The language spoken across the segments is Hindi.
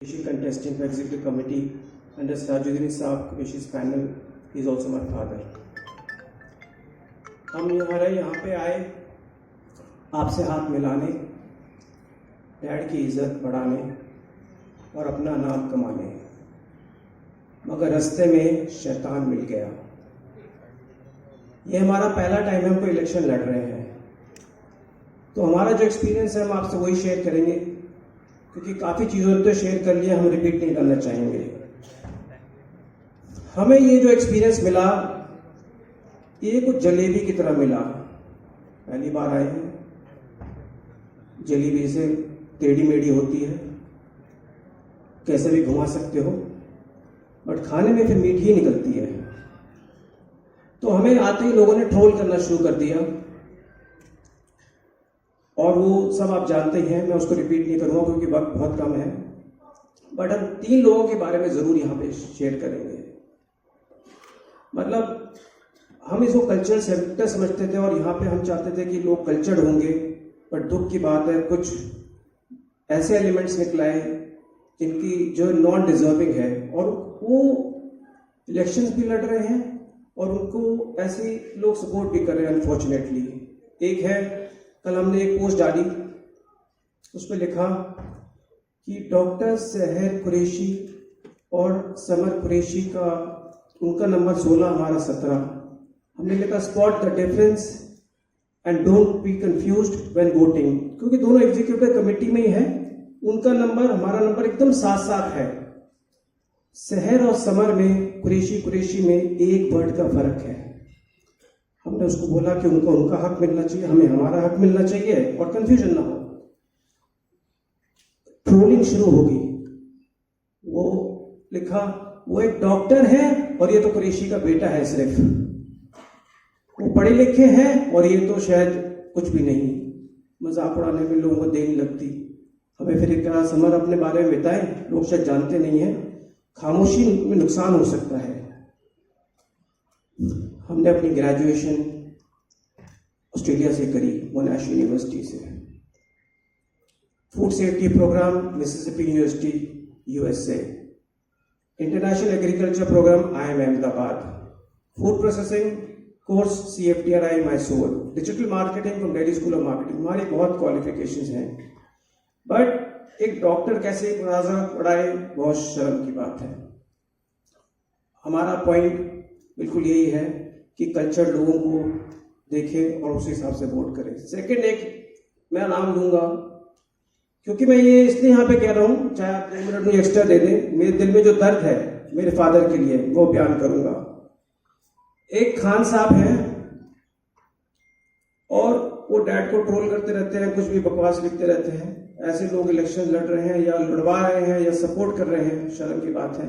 Qureshi contesting for executive committee under Sajuddin Saab Qureshi's panel is also my father. हम यहाँ पे आए आपसे हाथ मिलाने, डैड की इज्जत बढ़ाने और अपना नाम कमाने, मगर रास्ते में शैतान मिल गया। ये हमारा पहला टाइम है, हम कोई इलेक्शन लड़ रहे हैं, तो हमारा जो एक्सपीरियंस है हम आपसे वही शेयर करेंगे, क्योंकि काफ़ी चीज़ों ने तो शेयर कर लिया, हम रिपीट नहीं करना चाहेंगे। हमें ये जो एक्सपीरियंस मिला ये कुछ जलेबी की तरह मिला। पहली बार आए हैं, जलेबी से टेढ़ी मेढ़ी होती है, कैसे भी घुमा सकते हो, बट खाने में फिर मीठी ही निकलती है। तो हमें आते ही लोगों ने ट्रोल करना शुरू कर दिया और वो सब आप जानते हैं, मैं उसको रिपीट नहीं करूँगा क्योंकि वक्त बहुत कम है। बट हम 3 लोगों के बारे में ज़रूर यहाँ पे शेयर करेंगे। मतलब हम इसको कल्चरल सेक्टर समझते थे और यहाँ पे हम चाहते थे कि लोग कल्चर्ड होंगे, बट दुख की बात है कुछ ऐसे एलिमेंट्स निकलाए जिनकी जो नॉन डिजर्विंग है और वो इलेक्शंस भी लड़ रहे हैं और उनको ऐसे लोग सपोर्ट भी कर रहे हैं अनफॉर्चुनेटली। एक है, कल हमने एक पोस्ट डाली, उस पर लिखा कि डॉक्टर सहर कुरैशी और समर कुरैशी का उनका नंबर 16, हमारा 17। हमने लिखा spot the difference and don't be confused when voting, क्योंकि दोनों एग्जीक्यूटिव कमेटी में ही है। उनका नंबर हमारा नंबर एकदम साथ है। सहर और समर में, कुरैशी में एक वर्ड का फर्क है। हमने उसको बोला कि उनको उनका हक मिलना चाहिए, हमें हमारा हक मिलना चाहिए और कंफ्यूजन ना हो। ट्रोलिंग शुरू हो गई। वो लिखा वो एक डॉक्टर है और ये तो कुरैशी का बेटा है, सिर्फ वो पढ़े लिखे हैं और ये तो शायद कुछ भी नहीं। मजाक उड़ाने में लोगों को देर नहीं लगती। हमें फिर कहा समर अपने बारे में बताएं, लोग शायद जानते नहीं हैं, खामोशी में नुकसान हो सकता है। हमने अपनी ग्रेजुएशन ऑस्ट्रेलिया से करी, मोनाश यूनिवर्सिटी से। Food safety programme Mississippi university USA. International agriculture programme IIM Ahmedabad. Food processing course CFTRI Mysore. Digital marketing from Delhi school of marketing. हमारी बहुत क्वालिफिकेशंस हैं, बट एक डॉक्टर कैसे मुनाज़ा पढ़ाए, बहुत शर्म की बात है। हमारा पॉइंट बिल्कुल यही है कि कल्चर लोगों को देखें और उस हिसाब से वोट करें। सेकंड, एक मैं नाम लूंगा क्योंकि मैं ये इसलिए यहाँ पे कह रहा हूँ, चाहे आप 2 मिनट मुझे एक्स्ट्रा दे दें, मेरे दिल में जो दर्द है मेरे फादर के लिए वो बयान करूंगा। एक खान साहब हैं और वो डैड को ट्रोल करते रहते हैं, कुछ भी बकवास लिखते रहते हैं। ऐसे लोग इलेक्शन लड़ रहे हैं या लड़वा रहे हैं या सपोर्ट कर रहे हैं, शर्म की बात है।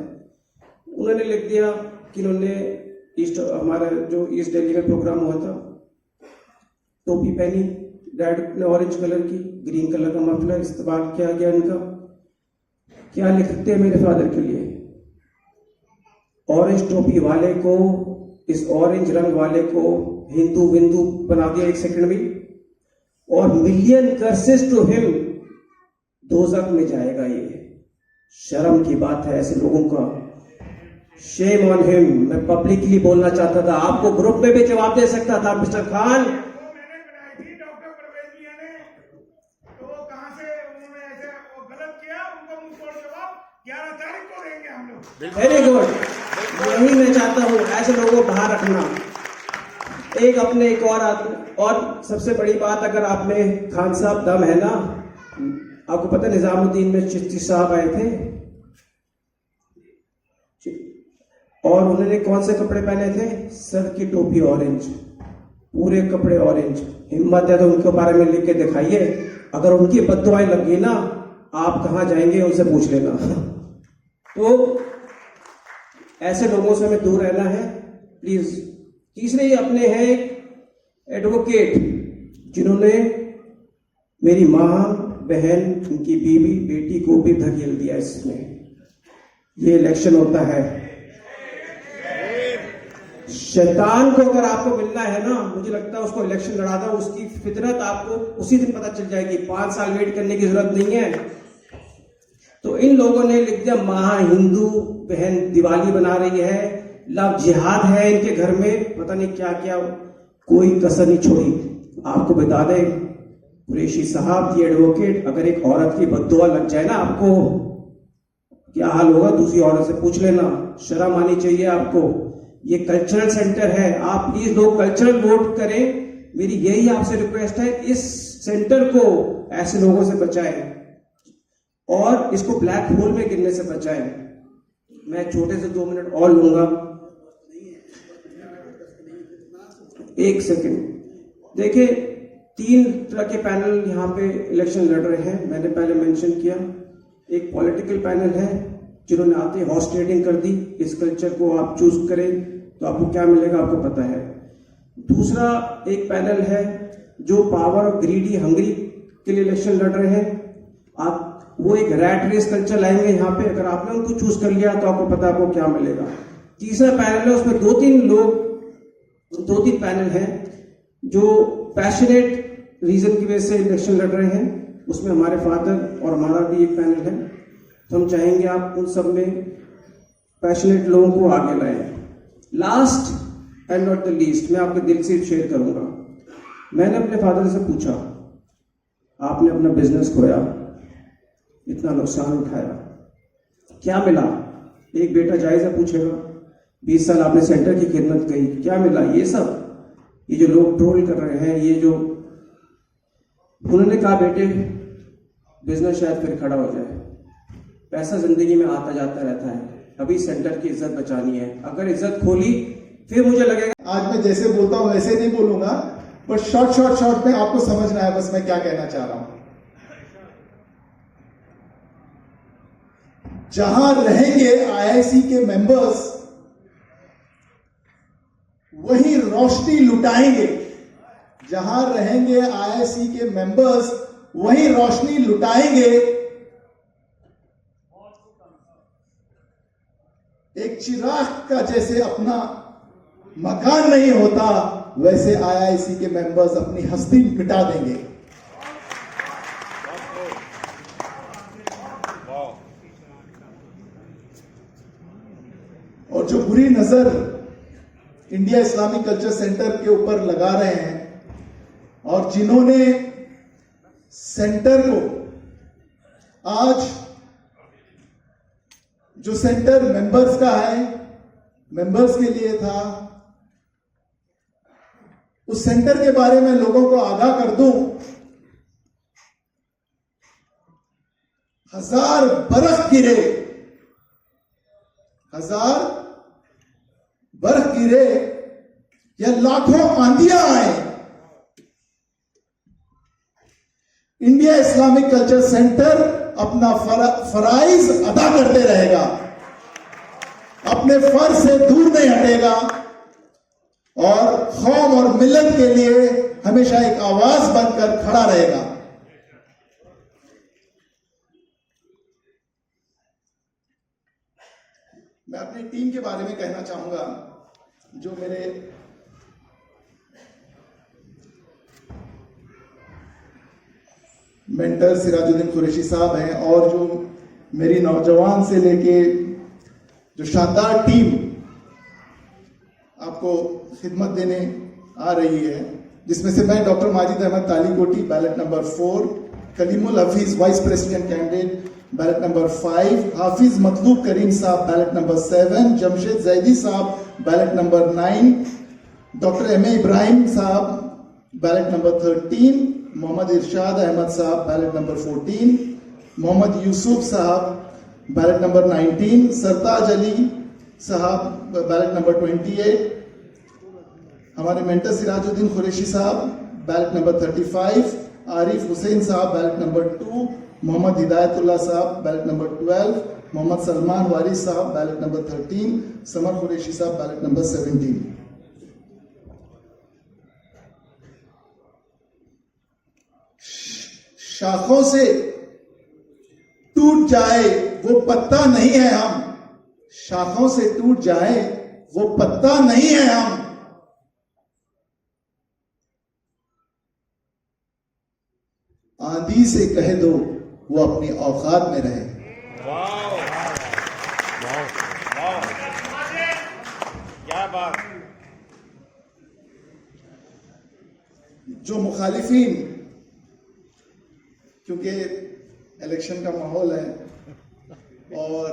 उन्होंने लिख दिया कि उन्होंने हमारा जो ईस्ट दिल्ली में प्रोग्राम हुआ था, टोपी पहनी, डैड ने ऑरेंज कलर की, ग्रीन कलर का मफलर इस्तेमाल किया गया इनका। क्या लिखते हैं मेरे फादर के लिए? ऑरेंज टोपी वाले को, इस ऑरेंज रंग वाले को हिंदू विंदू बना दिया 1 सेकंड में, और मिलियन कर्सेस टू हिम, दोज़ख में जाएगा। ये शर्म की बात है ऐसे लोगों का। Shame on him. मैं पब्लिकली बोलना चाहता था, आपको ग्रुप में भी जवाब दे सकता था मिस्टर खान। मैंने बनाई थी डॉक्टर परवेज मियां ने, तो कहां से उन्होंने ऐसे वो गलत किया, उनको मुंह तोड़ जवाब 11 तारीख को देंगे हम लोग। Very good. यही मैं चाहता हूँ, ऐसे लोगों को बाहर रखना। एक अपने एक और सबसे बड़ी बात, अगर आप में खान साहब दम है ना, आपको पता है निजामुद्दीन में चिश्ती साहब आए थे और उन्होंने कौन से कपड़े पहने थे? सर की टोपी ऑरेंज, पूरे कपड़े ऑरेंज। हिम्मत है तो उनके बारे में लिख के दिखाइए। अगर उनकी बद्दुआएं लगी ना, आप कहां जाएंगे उनसे पूछ लेना। तो ऐसे लोगों से हमें दूर रहना है प्लीज। तीसरे अपने हैं एडवोकेट, जिन्होंने मेरी मां, बहन, उनकी बीवी, बेटी को भी धकेल दिया इसमें। ये इलेक्शन होता है, शैतान को अगर आपको मिलना है ना, मुझे लगता है उसको इलेक्शन लड़ा दो, उसकी फितरत आपको उसी दिन पता चल जाएगी। 5 साल वेट करने की जरूरत नहीं है। तो इन लोगों ने लिख दिया महा हिंदू बहन दिवाली बना रही है, लव जिहाद है इनके घर में, पता नहीं क्या क्या, कोई कसर नहीं छोड़ी। आपको बता दें कुरैशी साहब, ये एडवोकेट, अगर एक औरत की बद्दुआ लग जाए ना आपको, क्या हाल होगा दूसरी औरत से पूछ लेना, शर्म आनी चाहिए आपको। ये कल्चरल सेंटर है, आप प्लीज लोग कल्चरल वोट करें, मेरी यही आपसे रिक्वेस्ट है। इस सेंटर को ऐसे लोगों से बचाएं और इसको ब्लैक होल में गिरने से बचाएं। मैं छोटे से 2 मिनट और लूंगा, 1 सेकंड। देखिए 3 तरह के पैनल यहाँ पे इलेक्शन लड़ रहे हैं, मैंने पहले मेंशन किया। एक पॉलिटिकल पैनल है जिन्होंने आते हॉर्स ट्रेडिंग कर दी, इस कल्चर को आप चूज करें तो आपको क्या मिलेगा आपको पता है। दूसरा एक पैनल है जो पावर और ग्रीडी हंगरी के लिए इलेक्शन लड़ रहे हैं, आप वो एक रैट रेस कल्चर लाएंगे यहाँ पे, अगर आपने उनको चूज कर लिया तो आपको पता है आपको क्या मिलेगा। तीसरा पैनल है, उसमें 2-3 पैनल हैं जो पैशनेट रीजन की वजह से इलेक्शन लड़ रहे हैं, उसमें हमारे फादर और हमारा भी एक पैनल है। तो हम चाहेंगे आप उन सब में पैशनेट लोगों को आगे लाएं। Last and not the least, मैं आपके दिल से शेयर करूंगा। मैंने अपने फादर से पूछा, आपने अपना बिजनेस खोया, इतना नुकसान उठाया, क्या मिला? एक बेटा जायजा पूछेगा, 20 साल आपने सेंटर की खिदमत की, क्या मिला? ये सब, ये जो लोग ट्रोल कर रहे हैं, ये जो, उन्होंने कहा बेटे बिजनेस शायद फिर खड़ा हो जाए, पैसा जिंदगी में आता जाता रहता है, अभी सेंटर की इज्जत बचानी है, अगर इज्जत खोली फिर मुझे लगेगा। आज मैं जैसे बोलता हूं वैसे नहीं बोलूंगा, पर शॉर्ट में आपको समझना है बस मैं क्या कहना चाह रहा हूं। जहां रहेंगे आईआईसी के मेंबर्स वहीं रोशनी लुटाएंगे, जहां रहेंगे आईआईसी के मेंबर्स वहीं रोशनी लुटाएंगे। एक चिराग का जैसे अपना मकान नहीं होता, वैसे आईआईसी के मेंबर्स अपनी हस्ती मिटा देंगे। और जो बुरी नजर इंडिया इस्लामिक कल्चर सेंटर के ऊपर लगा रहे हैं और जिन्होंने सेंटर को आज, जो सेंटर मेंबर्स का है, मेंबर्स के लिए था, उस सेंटर के बारे में लोगों को आगाह कर दूं। 1000 बरस गिरे, 1000 बरस गिरे या लाखों आंधियां आए, इंडिया इस्लामिक कल्चर सेंटर अपना फराइज अदा करते रहेगा, अपने फर्ज से दूर नहीं हटेगा और कौम और मिल्लत के लिए हमेशा एक आवाज बनकर खड़ा रहेगा। मैं अपनी टीम के बारे में कहना चाहूंगा, जो मेरे मेंटर सिराजुद्दीन कुरैशी साहब हैं और जो मेरी नौजवान से लेके जो शानदार टीम आपको खिदमत देने आ रही है, जिसमें से मैं doctor Majid Ahmed Talikoti ballot number 4, Kalimul Hafeez vice president candidate ballot number 5, Hafiz Matloob Karim Sahab ballot number 7, Jamshed Zaidi Sahab ballot number 9, doctor M A Ibrahim Sahab ballot number 13, Mohammad Irshad Ahmed Sahab ballot number 14, Mohammad Yusuf साहब बैलेट नंबर 19, सरताज अली साहब बैलेट नंबर 28, हमारे मेंटर सिराजुद्दीन कुरैशी साहब बैलेट नंबर 35, आरिफ हुसैन साहब बैलेट नंबर 2, मोहम्मद हिदायतुल्लाह साहब बैलेट नंबर 12, मोहम्मद सलमान वारिस साहब बैलेट नंबर 13, समर कुरैशी साहब बैलेट नंबर 17। शाखों से टूट जाए वो पत्ता नहीं है हम, शाखों से टूट जाए वो पत्ता नहीं है हम, आंधी से कह दो वो अपनी औकात में रहे। वाह वाह, क्या बात। जो मुखालिफिन, क्योंकि इलेक्शन का माहौल है और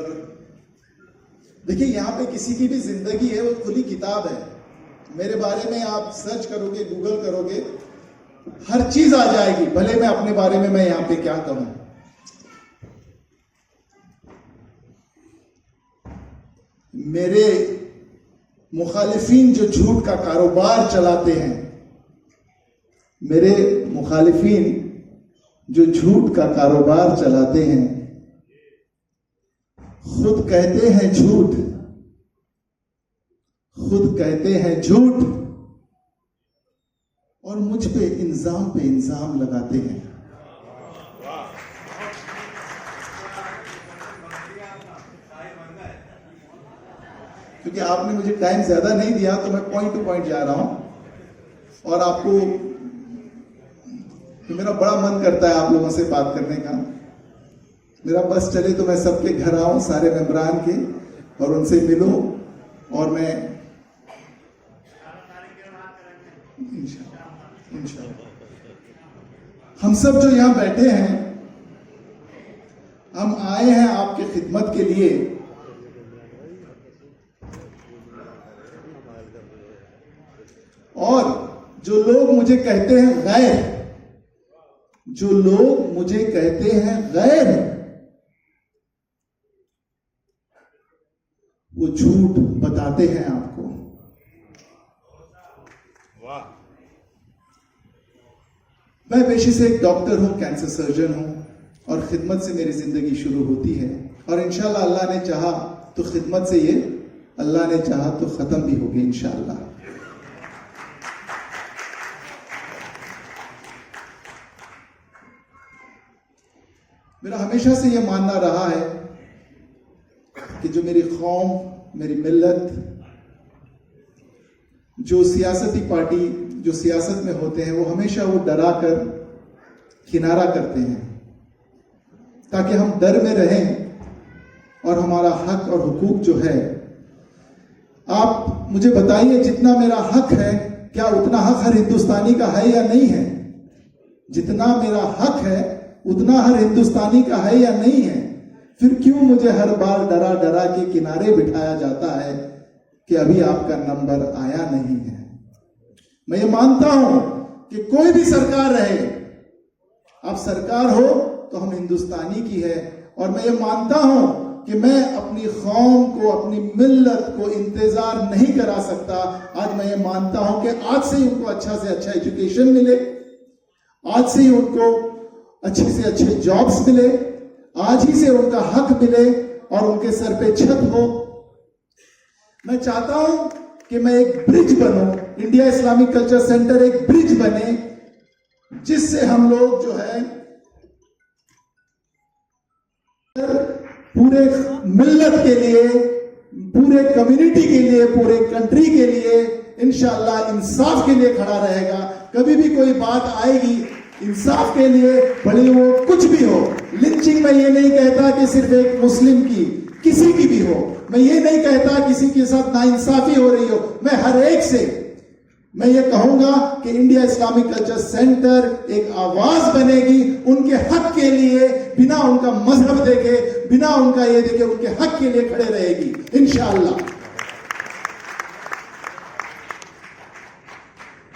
देखिए यहाँ पे किसी की भी जिंदगी है वो खुली किताब है। मेरे बारे में आप सर्च करोगे, गूगल करोगे, हर चीज आ जाएगी, भले मैं अपने बारे में मैं यहाँ पे क्या कहूं। मेरे मुखालिफिन जो झूठ का कारोबार चलाते हैं, मेरे मुखालिफिन जो झूठ का कारोबार चलाते हैं, खुद कहते हैं झूठ, खुद कहते हैं झूठ और मुझ पे इल्जाम लगाते हैं। क्योंकि आपने मुझे टाइम ज्यादा नहीं दिया तो मैं पॉइंट टू पॉइंट जा रहा हूं और आपको तो मेरा बड़ा मन करता है आप लोगों से बात करने का। मेरा बस चले तो मैं सबके घर आऊं, सारे मेंबरान के, और उनसे मिलूं और मैं इंशाअल्लाह हम सब जो यहां बैठे हैं, हम आए हैं आपके खिदमत के लिए। और जो लोग मुझे कहते हैं गैर, जो लोग मुझे कहते हैं गैर, वो झूठ बताते हैं आपको। वाह। मैं पेशे से एक डॉक्टर हूं, कैंसर सर्जन हूं और खिदमत से मेरी जिंदगी शुरू होती है और इंशाल्लाह अल्लाह ने चाहा तो खिदमत से ये, अल्लाह ने चाहा तो खत्म भी होगी इंशाल्लाह। मेरा हमेशा से यह मानना रहा है कि जो मेरी कौम, मेरी मिल्लत, जो सियासती पार्टी जो सियासत में होते हैं, वो हमेशा वो डरा कर किनारा करते हैं ताकि हम डर में रहें और हमारा हक और हुकूक जो है, आप मुझे बताइए जितना मेरा हक है, क्या उतना हक हर हिंदुस्तानी का है या नहीं है? जितना मेरा हक है उतना हर हिंदुस्तानी का है या नहीं है? फिर क्यों मुझे हर बार डरा डरा के किनारे बिठाया जाता है कि अभी आपका नंबर आया नहीं है? मैं ये मानता हूं कि कोई भी सरकार रहे, अब सरकार हो तो हम हिंदुस्तानी की है, और मैं ये मानता हूं कि मैं अपनी कौम को, अपनी मिल्लत को इंतजार नहीं करा सकता। आज मैं ये मानता हूं कि आज से ही उनको अच्छा से अच्छा एजुकेशन मिले, आज से ही उनको अच्छे से अच्छे जॉब्स मिले, आज ही से उनका हक मिले और उनके सर पे छत हो। मैं चाहता हूं कि मैं एक ब्रिज बनूं, इंडिया इस्लामिक कल्चर सेंटर एक ब्रिज बने जिससे हम लोग जो है पूरे मिल्लत के लिए, पूरे कम्युनिटी के लिए, पूरे कंट्री के लिए इंशाअल्लाह इंसाफ के लिए खड़ा रहेगा। कभी भी कोई बात आएगी इंसाफ के लिए, भले वो कुछ भी हो, लिंचिंग मैं ये नहीं कहता कि सिर्फ एक मुस्लिम की, किसी की भी हो, मैं ये नहीं कहता किसी के साथ नाइंसाफी हो रही हो, मैं हर एक से मैं ये कहूंगा कि इंडिया इस्लामिक कल्चर सेंटर एक आवाज बनेगी उनके हक के लिए, बिना उनका मजहब देखे, बिना उनका ये देखे, उनके हक के लिए खड़े रहेगी इंशाअल्लाह।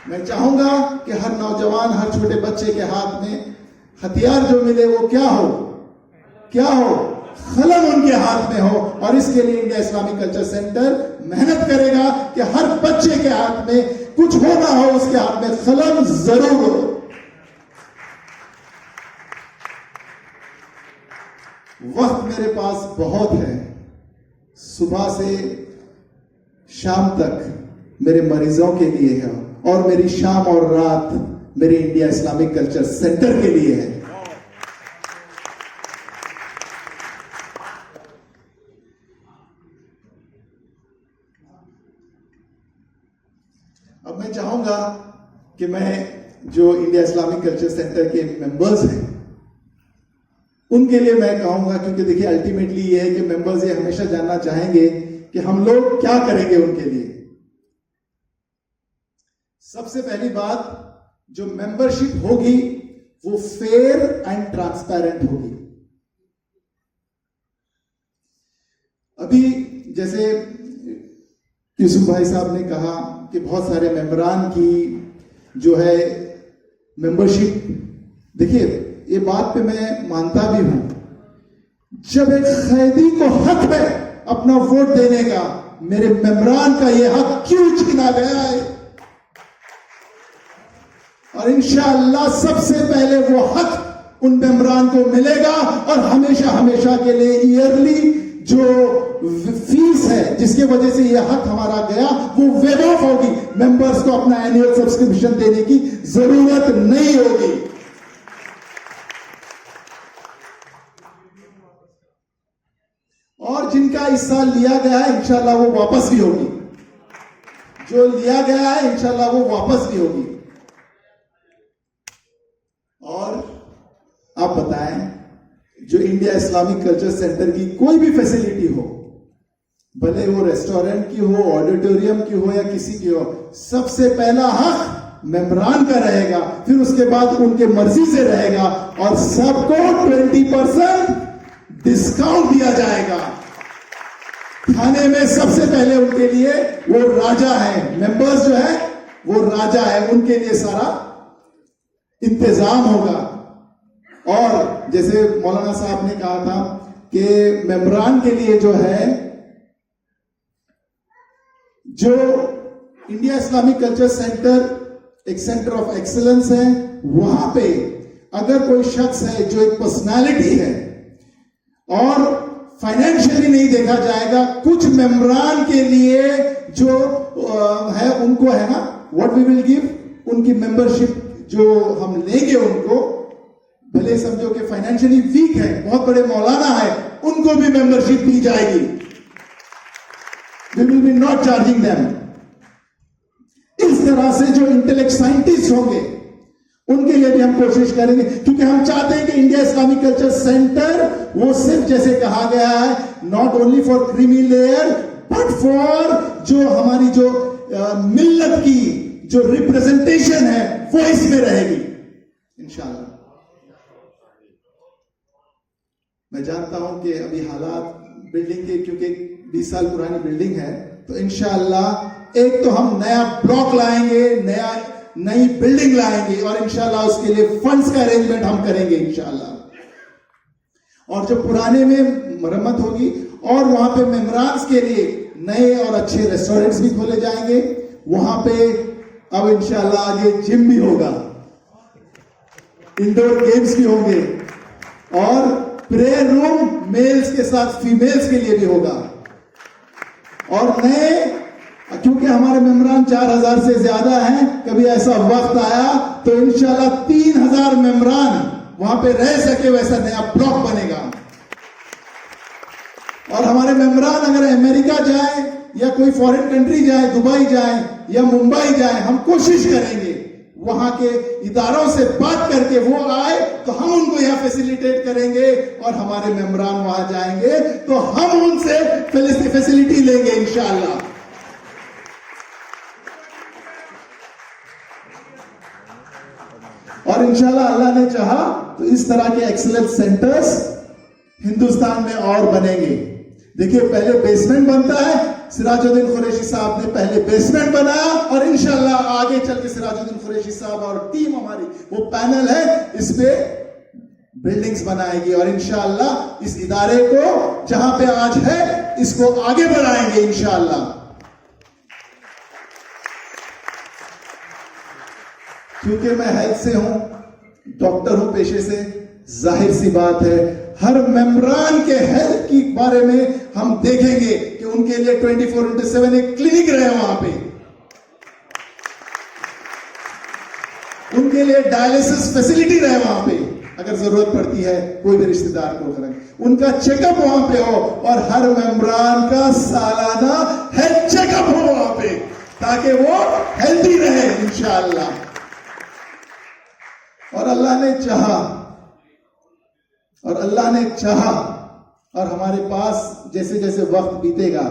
मैं चाहूंगा कि हर नौजवान, हर छोटे बच्चे के हाथ में हथियार जो मिले वो क्या हो, क्या हो, कलम उनके हाथ में हो, और इसके लिए इंडिया इस्लामिक कल्चर सेंटर मेहनत करेगा कि हर बच्चे के हाथ में कुछ हो ना हो, उसके हाथ में कलम जरूर हो। वक्त मेरे पास बहुत है, सुबह से शाम तक मेरे मरीजों के लिए है और मेरी शाम और रात मेरे इंडिया इस्लामिक कल्चर सेंटर के लिए है। अब मैं चाहूंगा कि मैं जो इंडिया इस्लामिक कल्चर सेंटर के मेंबर्स हैं उनके लिए मैं कहूंगा, क्योंकि देखिए अल्टीमेटली ये है कि मेंबर्स ये हमेशा जानना चाहेंगे कि हम लोग क्या करेंगे उनके लिए। सबसे पहली बात, जो मेंबरशिप होगी वो फेयर एंड ट्रांसपेरेंट होगी। अभी जैसे यूसुफ भाई साहब ने कहा कि बहुत सारे मेंबरान की जो है मेंबरशिप, देखिए ये बात पे मैं मानता भी हूं, जब एक कैदी को हक है अपना वोट देने का, मेरे मेंबरान का ये हक क्यों छीना गया है? और इंशाअल्लाह सबसे पहले वो हक उन मेंबरान को मिलेगा और हमेशा हमेशा के लिए ईयरली जो फीस है जिसके वजह से ये हक हमारा गया वो वेव ऑफ होगी। मेंबर्स को अपना एनुअल सब्सक्रिप्शन देने की जरूरत नहीं होगी। और जिनका इस साल लिया गया है इंशाल्लाह वो वापस भी होगी, जो लिया गया है इंशाल्लाह वो वापस भी होगी। और आप बताएं, जो इंडिया इस्लामिक कल्चर सेंटर की कोई भी फैसिलिटी हो, भले वो रेस्टोरेंट की हो, ऑडिटोरियम की हो या किसी की हो, सबसे पहला हक मेंबरान का रहेगा, फिर उसके बाद उनके मर्जी से रहेगा और सबको 20% डिस्काउंट दिया जाएगा। खाने में सबसे पहले उनके लिए वो राजा है, मेंबर्स जो है वो राजा है, उनके लिए सारा इंतजाम होगा। और जैसे मौलाना साहब ने कहा था कि मेंबरान के लिए जो है, जो इंडिया इस्लामिक कल्चर सेंटर एक सेंटर ऑफ एक्सीलेंस है, वहां पे अगर कोई शख्स है जो एक पर्सनालिटी है और फाइनेंशियली नहीं देखा जाएगा, कुछ मेंबरान के लिए जो है उनको है ना व्हाट वी विल गिव, उनकी मेंबरशिप जो हम लेंगे उनको, भले समझो कि फाइनेंशियली वीक है, बहुत बड़े मौलाना है, उनको भी मेंबरशिप दी जाएगी। We will be not charging them. इस तरह से जो इंटेलेक्ट साइंटिस्ट होंगे उनके लिए भी हम कोशिश करेंगे, क्योंकि हम चाहते हैं कि इंडिया इस्लामिक कल्चर सेंटर वो सिर्फ जैसे कहा गया है not only for creamy layer but for जो हमारी जो मिल्लत की जो रिप्रेजेंटेशन है वो इसमें रहेगी इंशाल्लाह। मैं जानता हूं कि अभी हालात बिल्डिंग के, क्योंकि 20 साल पुरानी बिल्डिंग है, तो इंशाल्लाह एक तो हम नया ब्लॉक लाएंगे, नई बिल्डिंग लाएंगे और इंशाल्लाह उसके लिए फंड्स का अरेंजमेंट हम करेंगे इंशाल्लाह। और जो पुराने में मरम्मत होगी और वहां पे मेंबरान्स के लिए नए और अच्छे रेस्टोरेंट्स भी खोले जाएंगे। वहां पे अब इंशाल्लाह आगे जिम भी होगा, इंडोर गेम्स भी होंगे और प्रेयर रूम मेल्स के साथ फीमेल्स के लिए भी होगा। और नए, क्योंकि हमारे मेंबरान 4000 से ज्यादा हैं, कभी ऐसा वक्त आया तो इंशाल्लाह 3000 मेंबरान वहां पे रह सके वैसा नया ब्लॉक बनेगा। और हमारे मेंबरान अगर अमेरिका जाए या कोई फॉरेन कंट्री जाए, दुबई जाए या मुंबई जाए, हम कोशिश करेंगे वहां के इदारों से बात करके वो आए तो हम उनको यहां फैसिलिटेट करेंगे और हमारे मेंबरान वहां जाएंगे तो हम उनसे फैसिलिटी लेंगे इंशाल्लाह। और इंशाल्लाह अल्लाह ने चाहा तो इस तरह के एक्सीलेंस सेंटर्स हिंदुस्तान में और बनेंगे। देखिए पहले बेसमेंट बनता है, सिराजुद्दीन कुरैशी साहब ने पहले बेसमेंट बनाया और इंशाल्लाह आगे चल के सिराजुद्दीन कुरैशी साहब और टीम हमारी वो पैनल है इस पे बिल्डिंग्स बनाएगी और इंशाल्लाह इस इदारे को जहां पे आज है इसको आगे बढ़ाएंगे इंशाल्लाह। क्योंकि मैं हेल्थ से हूं, डॉक्टर हूं पेशे से, जाहिर सी बात है हर मेंबरान के हेल्थ के बारे में हम देखेंगे कि उनके लिए 24/7 एक क्लिनिक रहे वहां पे, उनके लिए डायलिसिस फैसिलिटी रहे वहां पे, अगर जरूरत पड़ती है कोई भी रिश्तेदार को करें, उनका चेकअप वहां पे हो और हर मेंबरान का सालाना हेल्थ चेकअप हो वहां पे ताकि वो हेल्दी रहे इंशाअल्लाह। और अल्लाह ने चाहा और अल्लाह ने चाहा और हमारे पास जैसे जैसे वक्त बीतेगा,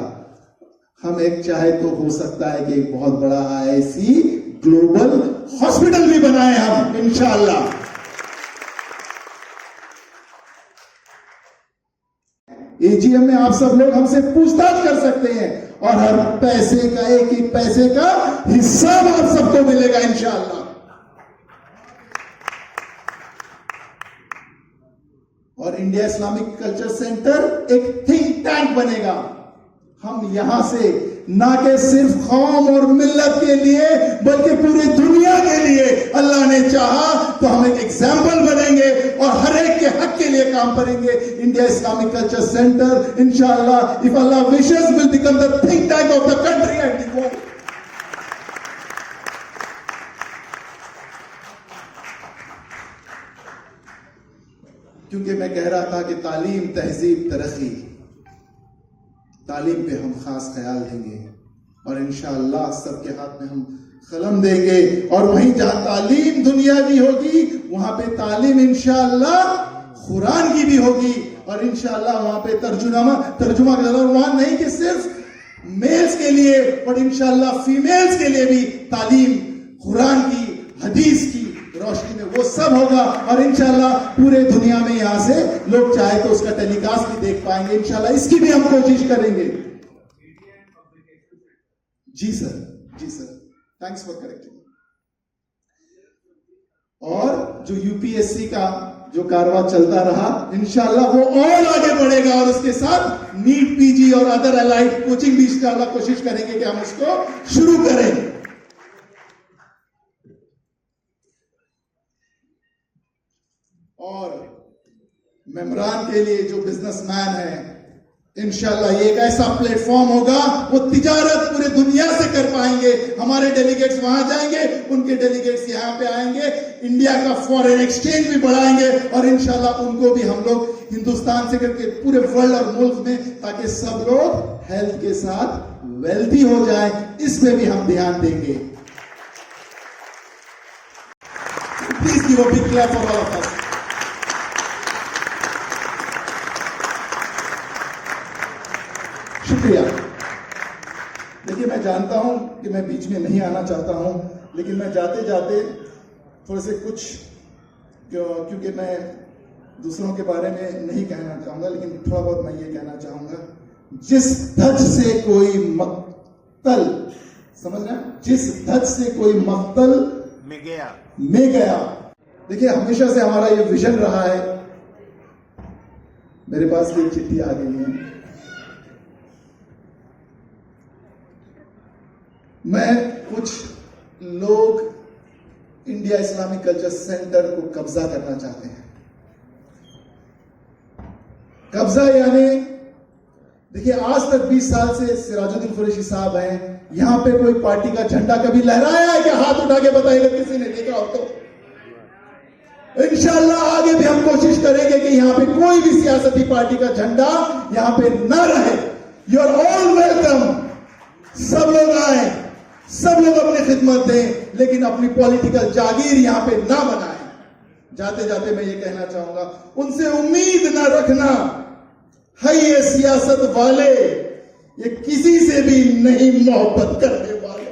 हम एक चाहे तो हो सकता है कि एक बहुत बड़ा IIC ग्लोबल हॉस्पिटल भी बनाए हम, इंशाअल्लाह। AGM में आप सब लोग हमसे पूछताछ कर सकते हैं और हर पैसे का, एक एक पैसे का हिसाब आप सबको मिलेगा इंशाअल्लाह। और इंडिया इस्लामिक कल्चर सेंटर एक थिंक टैंक बनेगा। हम यहां से ना के सिर्फ कौम और मिल्लत के लिए बल्कि पूरी दुनिया के लिए अल्लाह ने चाहा तो हम एक एग्जाम्पल बनेंगे और हर एक के हक के लिए काम करेंगे। इंडिया इस्लामिक कल्चर सेंटर इंशाअल्लाह, if Allah wishes, will become the think tank of the country and the world. क्योंकि मैं कह रहा था कि तालीम, तहजीब, तरक्की, तालीम पे हम खास ख्याल देंगे और इंशाअल्लाह सबके हाथ में हम कलम देंगे। और वहीं जहां तालीम दुनियावी होगी वहां पे तालीम इंशाअल्लाह कुरान की भी होगी और इंशाअल्लाह वहां पे तर्जुमा वहां नहीं कि सिर्फ मेल्स के लिए बट इंशाअल्लाह फीमेल्स के लिए भी तालीम कुरान की, हदीस की रोशनी में वो सब होगा। और इंशाअल्लाह पूरे दुनिया में यहां से लोग चाहे तो उसका टेलीकास्ट भी देख पाएंगे इंशाअल्लाह। इसकी भी हम कोशिश करेंगे। जी सर, जी सर, थैंक्स फॉर करेक्टिंग। और जो यूपीएससी का जो कारवा चलता रहा इंशाअल्लाह वो और आगे बढ़ेगा और उसके साथ नीट, पीजी और अदर अलाइड कोचिंग भी इंशाअल्लाह कोशिश करेंगे कि हम उसको शुरू करें। और मेमरान के लिए जो बिजनेसमैन है इंशाअल्लाह ये एक ऐसा प्लेटफॉर्म होगा, वो तिजारत पूरे दुनिया से कर पाएंगे। हमारे डेलीगेट्स वहां जाएंगे, उनके डेलीगेट्स यहां पे आएंगे, इंडिया का फॉरेन एक्सचेंज भी बढ़ाएंगे और इंशाअल्लाह उनको भी हम लोग हिंदुस्तान से करके पूरे वर्ल्ड और मुल्क में, ताकि सब लोग हेल्थ के साथ वेल्थी हो जाए, इसमें भी हम ध्यान देंगे। Please give a big clap for all of us. शुक्रिया। देखिए मैं जानता हूं कि मैं बीच में नहीं आना चाहता हूं, लेकिन मैं जाते जाते थोड़े से कुछ, क्योंकि मैं दूसरों के बारे में नहीं कहना चाहूंगा, लेकिन थोड़ा बहुत मैं ये कहना चाहूंगा, जिस धज से कोई मक्तल, समझ रहे हैं, जिस धज से कोई मक्तल में गया। देखिए हमेशा से हमारा ये विजन रहा है। मेरे पास एक चिट्ठी आ गई है। मैं कुछ लोग इंडिया इस्लामिक कल्चर सेंटर को कब्जा करना चाहते हैं। कब्जा यानी देखिए आज तक 20 साल से सिराजुद्दीन कुरैशी साहब हैं, यहां पे कोई पार्टी का झंडा कभी लहराया है? क्या हाथ उठा के बताइएगा किसी ने देखा हो तो। इंशाअल्लाह आगे भी हम कोशिश करेंगे कि यहां पे कोई भी सियासती पार्टी का झंडा यहां पे ना रहे। यू आर ऑल वेलकम, सब लोग आए, सब लोग अपनी खिदमत दें, लेकिन अपनी पॉलिटिकल जागीर यहां पे ना बनाएं। जाते जाते मैं ये कहना चाहूंगा, उनसे उम्मीद ना रखना है, ये सियासत वाले ये किसी से भी नहीं मोहब्बत करने वाले,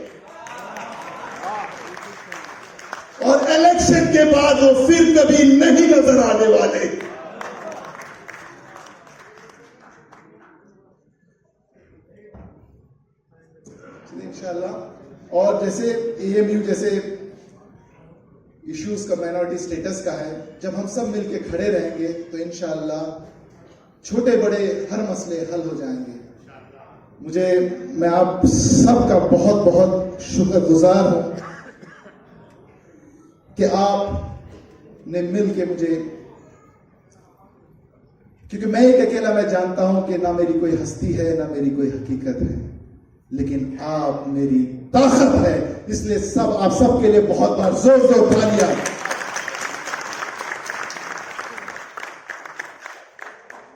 और इलेक्शन के बाद वो फिर कभी नहीं नजर आने वाले। इंशाअल्लाह। और जैसे AMU जैसे इश्यूज का माइनॉरिटी स्टेटस का है, जब हम सब मिलके खड़े रहेंगे तो इंशाअल्लाह छोटे बड़े हर मसले हल हो जाएंगे। मैं आप सबका बहुत बहुत शुक्रगुजार हूं कि आपने मिल के मुझे, क्योंकि मैं एक अकेला मैं जानता हूं कि ना मेरी कोई हस्ती है ना मेरी कोई हकीकत है, लेकिन आप मेरी ताकत है। इसलिए सब आप सबके लिए बहुत बार जोर जोर तालियां।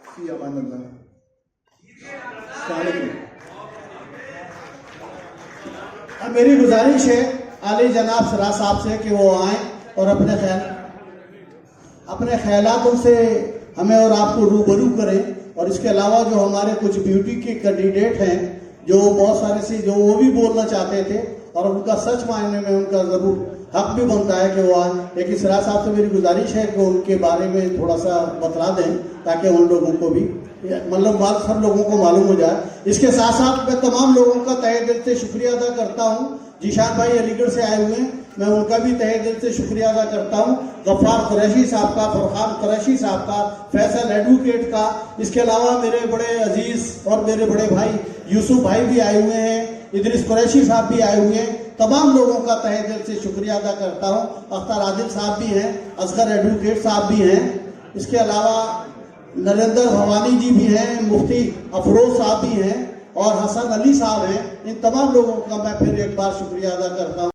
फी अमानिल्लाह। अब मेरी गुजारिश है आली जनाब सरा साहब से कि वो आए और अपने ख्यालात उनसे हमें और आपको रूबरू करें। और इसके अलावा जो हमारे कुछ ब्यूटी के कैंडिडेट हैं, जो बहुत सारे से जो वो भी बोलना चाहते थे, और उनका सच मायने में उनका जरूर हक भी बनता है कि वो आए, लेकिन सिराज साहब से मेरी गुजारिश है कि उनके बारे में थोड़ा सा बतला दें, ताकि उन लोगों को भी मतलब सब लोगों को मालूम हो जाए। इसके साथ साथ मैं तमाम लोगों का तहे दिल से शुक्रिया अदा करता हूँ। जीशान भाई अलीगढ़ से आए हुए हैं, मैं उनका भी तहे दिल से शुक्रिया अदा करता हूँ। गफ्फार कुरैशी साहब का, फरहान कुरैशी साहब का, फैसल एडवोकेट का, इसके अलावा मेरे बड़े अजीज और मेरे बड़े भाई यूसुफ भाई भी आए हुए हैं, इदरिस कुरैशी साहब भी आए हुए हैं। तमाम लोगों का तहे दिल से शुक्रिया अदा करता हूँ। अख्तर आदिल साहब भी हैं, असगर एडवोकेट साहब भी हैं, इसके अलावा नरेंद्र भवानी जी भी हैं, मुफ्ती अफरोज साहब भी हैं और हसन अली साहब हैं। इन तमाम लोगों का मैं फिर एक बार शुक्रिया अदा करता हूँ।